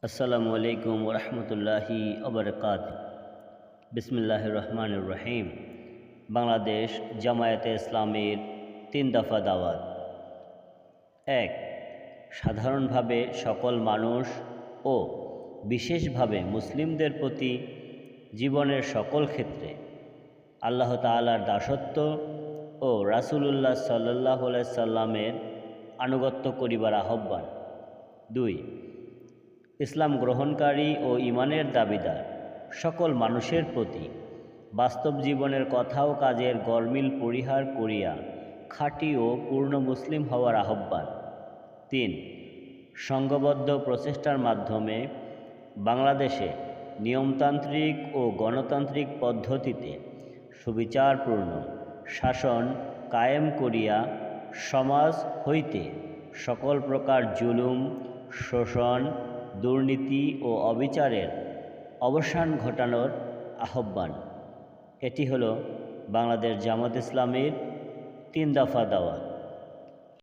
আসসালামু আলাইকুম ওরহমতুল্লাহি ওবরকাত। বিসমিল্লাহির রহমানির রহিম। বাংলাদেশ জামায়াতে ইসলামীর 3 দফা দাওয়াত। 1. সাধারণভাবে সকল মানুষ ও বিশেষভাবে মুসলিমদের প্রতি জীবনের সকল ক্ষেত্রে আল্লাহ তাআলার দাসত্ব ও রাসূলুল্লাহ সাল্লাল্লাহু আলাইহি সাল্লামের আনুগত্য করিবার আহ্বান। 2. ইসলাম গ্রহণকারী ও ঈমানের দাবিদার সকল মানুষের প্রতি বাস্তব জীবনের কথা ও কাজের গরমিল পরিহার করিয়া খাঁটি ও পূর্ণ মুসলিম হওয়ার আহ্বান। 3. সংঘবদ্ধ প্রচেষ্টার মাধ্যমে বাংলাদেশে নিয়মতান্ত্রিক ও গণতান্ত্রিক পদ্ধতিতে সুবিচারপূর্ণ শাসন কায়েম করিয়া সমাজ হইতে সকল প্রকার জুলুম, শোষণ, দুর্নীতি ও অবিচারের অবসান ঘটানোর আহ্বান। এটি হলো বাংলাদেশ জামাত ইসলামীর 3 দফা দাওয়াত।